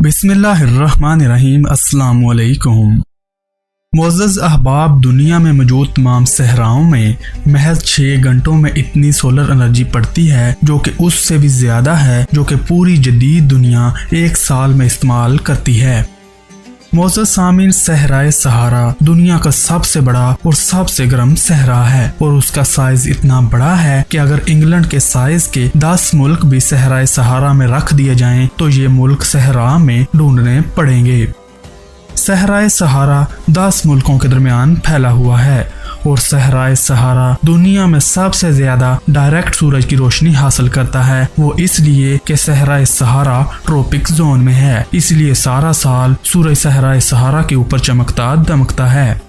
बिस्मिल्लाहिर्रहमानिर्रहीम। अस्सलाम वालेकुम। मुअज़्ज़ज़ अहबाब, दुनिया में मौजूद तमाम सहराओं में महज 6 घंटों में इतनी सोलर एनर्जी पड़ती है जो कि उससे भी ज़्यादा है जो कि पूरी जदीद दुनिया एक साल में इस्तेमाल करती है। मुअज़्ज़ज़ सामीन, सहराए सहारा दुनिया का सबसे बड़ा और सबसे गर्म सहरा है और उसका साइज इतना बड़ा है कि अगर इंग्लैंड के साइज के 10 मुल्क भी सहराए सहारा में रख दिए जाएं तो ये मुल्क सहरा में ढूंढने पड़ेंगे। सहराए सहारा 10 मुल्कों के दरमियान फैला हुआ है और सहराए सहारा दुनिया में सबसे ज्यादा डायरेक्ट सूरज की रोशनी हासिल करता है। वो इसलिए कि सहराए सहारा ट्रॉपिक जोन में है, इसलिए सारा साल सूरज सहराए सहारा के ऊपर चमकता दमकता है।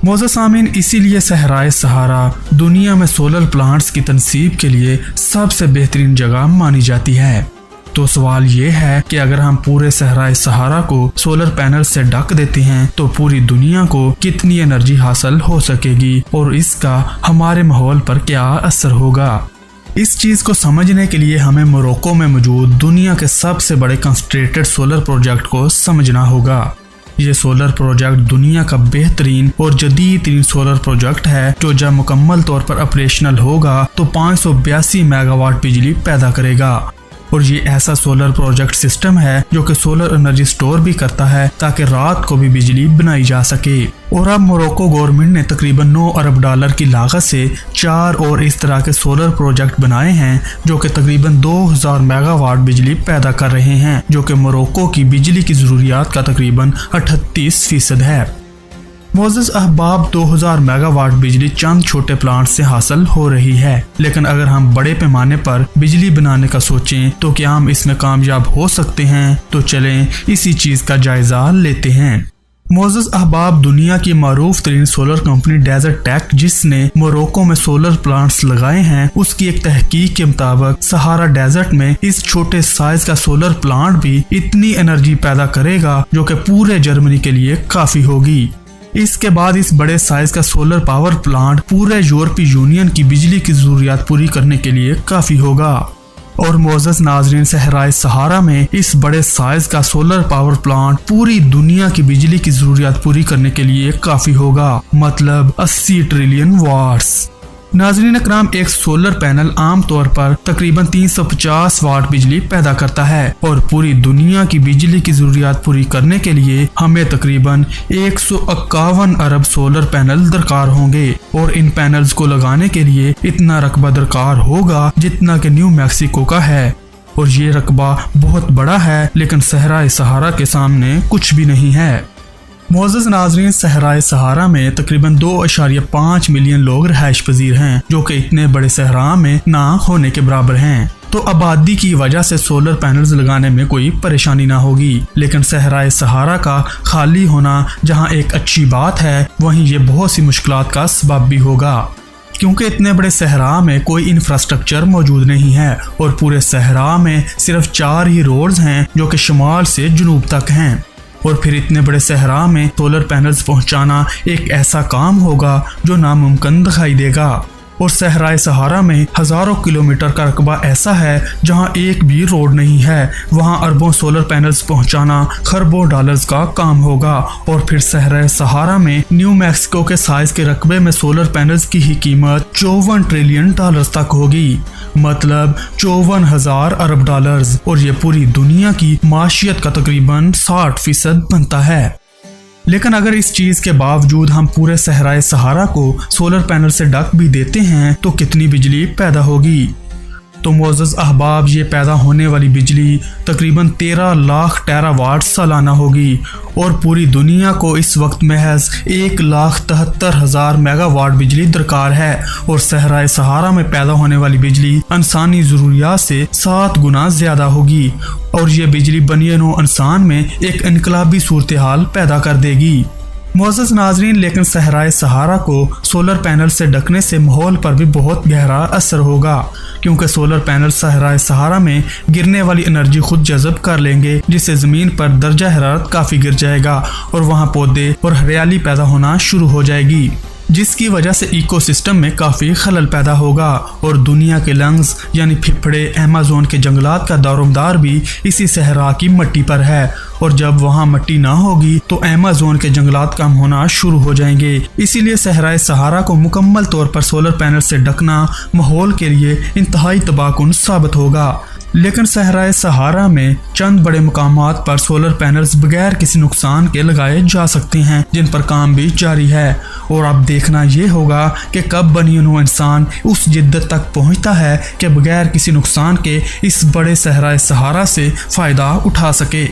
मुअज़्ज़ज़ सामीन, इसीलिए सहराए सहारा दुनिया में सोलर प्लांट्स की तनसीब के लिए सबसे बेहतरीन जगह मानी जाती है। तो सवाल ये है कि अगर हम पूरे सहराए सहारा को सोलर पैनल से ढक देते हैं तो पूरी दुनिया को कितनी एनर्जी हासिल हो सकेगी और इसका हमारे माहौल पर क्या असर होगा। इस चीज को समझने के लिए हमें मोरक्को में मौजूद दुनिया के सबसे बड़े कंसंट्रेटेड सोलर प्रोजेक्ट को समझना होगा। ये सोलर प्रोजेक्ट दुनिया का बेहतरीन और जदीद सोलर प्रोजेक्ट है जो जब मुकम्मल तौर पर ऑपरेशनल होगा तो 582 मेगावाट बिजली पैदा करेगा। और ये ऐसा सोलर प्रोजेक्ट सिस्टम है जो कि सोलर एनर्जी स्टोर भी करता है ताकि रात को भी बिजली बनाई जा सके। और अब मोरक्को गवर्नमेंट ने तकरीबन $9 अरब की लागत से 4 और इस तरह के सोलर प्रोजेक्ट बनाए हैं जो कि तकरीबन 2000 मेगावाट बिजली पैदा कर रहे हैं, जो कि मोरक्को की बिजली की ज़रूरियात का तकरीबन 38% है। मुअज़्ज़ज़ अहबाब, 2000 मेगावाट बिजली चंद छोटे प्लांट से हासिल हो रही है, लेकिन अगर हम बड़े पैमाने पर बिजली बनाने का सोचें तो क्या हम इसमें कामयाब हो सकते हैं? तो चलें इसी चीज का जायजा लेते हैं। मुअज़्ज़ज़ अहबाब, दुनिया की मारूफ तरीन सोलर कंपनी डेजर्ट टेक, जिसने मोरक्को में सोलर प्लांट्स लगाए हैं, उसकी एक तहकीक के मुताबिक सहारा डेजर्ट में इस छोटे साइज का सोलर प्लांट भी इतनी एनर्जी पैदा करेगा जो कि पूरे जर्मनी के लिए काफी होगी। इसके बाद इस बड़े साइज का सोलर पावर प्लांट पूरे यूरोपीय यूनियन की बिजली की जरूरियात पूरी करने के लिए काफी होगा। और मुअज़्ज़ज़ नाज़रीन, सहराए सहारा में इस बड़े साइज का सोलर पावर प्लांट पूरी दुनिया की बिजली की जरूरियात पूरी करने के लिए काफी होगा, मतलब 80 ट्रिलियन वाट्स। नाज़रीन अकराम, एक सोलर पैनल आम तौर पर तकरीबन 350 वाट बिजली पैदा करता है और पूरी दुनिया की बिजली की जरूरियात पूरी करने के लिए हमें तकरीबन 151 अरब सोलर पैनल दरकार होंगे और इन पैनल्स को लगाने के लिए इतना रकबा दरकार होगा जितना कि न्यू मैक्सिको का है। और ये रकबा बहुत बड़ा है, लेकिन सहराए सहारा के सामने कुछ भी नहीं है। मुअज़्ज़ज़ नाज़रीन, सहराए सहारा में तकरीबन 2.5 मिलियन लोग रहायश पजीर हैं, जो कि इतने बड़े सहरा में ना होने के बराबर हैं। तो आबादी की वजह से सोलर पैनल्स लगाने में कोई परेशानी ना होगी, लेकिन सहराए सहारा का खाली होना जहां एक अच्छी बात है, वहीं ये बहुत सी मुश्किलात का सबब भी होगा, क्योंकि इतने बड़े सहरा में कोई इंफ्रास्ट्रक्चर मौजूद नहीं है और पूरे सहरा में सिर्फ 4 ही रोड्स हैं जो कि शुमाल से जुनूब तक हैं। और फिर इतने बड़े सहरा में सोलर पैनल्स पहुंचाना एक ऐसा काम होगा जो नामुमकिन दिखाई देगा। और सहराए सहारा में हजारों किलोमीटर का रकबा ऐसा है जहां एक भी रोड नहीं है, वहां अरबों सोलर पैनल्स पहुंचाना खरबों डॉलर्स का काम होगा। और फिर सहराए सहारा में न्यू मैक्सिको के साइज के रकबे में सोलर पैनल्स की ही कीमत $54 ट्रिलियन तक होगी, मतलब 54,000 अरब डॉलर्स, और ये पूरी दुनिया की माशियत का तकरीबन 60% बनता है। लेकिन अगर इस चीज के बावजूद हम पूरे सहराए सहारा को सोलर पैनल से ढक भी देते हैं तो कितनी बिजली पैदा होगी? तो मुअज़्ज़ज़ अहबाब, ये पैदा होने वाली बिजली तकरीबन 13 लाख टेरावाट सालाना होगी और पूरी दुनिया को इस वक्त महज 1,73,000 मेगावाट बिजली दरकार है। और सहराए सहारा में पैदा होने वाली बिजली इंसानी ज़रूरियात से 7 गुना ज़्यादा होगी और ये बिजली बनिए नौ इंसान में एक इनकलाबी सूरत हाल पैदा कर देगी। मुअज़्ज़ज़ नाज़रीन, लेकिन सहराए सहारा को सोलर पैनल से ढकने से माहौल पर भी बहुत गहरा असर होगा, क्योंकि सोलर पैनल सहराए सहारा में गिरने वाली एनर्जी खुद जज़ब कर लेंगे, जिससे ज़मीन पर दर्जा हरारत काफ़ी गिर जाएगा और वहाँ पौधे और हरियाली पैदा होना शुरू हो जाएगी। جس کی وجہ سے ایکو سسٹم میں کافی خلل پیدا ہوگا اور دنیا کے لنگز یعنی پھپھڑے ایمیزون کے جنگلات کا دارومدار بھی اسی صحرا کی مٹی پر ہے، اور جب وہاں مٹی نہ ہوگی تو ایمیزون کے جنگلات کم ہونا شروع ہو جائیں گے۔ اسی لیے صحرائے سہارا کو مکمل طور پر سولر پینل سے ڈھکنا ماحول کے لیے انتہائی تباہ کن ثابت ہوگا۔ لیکن صحرائے سہارا میں چند بڑے مقامات پر سولر پینلز بغیر کسی نقصان کے لگائے جا سکتے ہیں، جن پر کام بھی جاری ہے، اور اب دیکھنا یہ ہوگا کہ کب بنی نوع انسان اس جدت تک پہنچتا ہے کہ بغیر کسی نقصان کے اس بڑے صحرائے سہارا سے فائدہ اٹھا سکے۔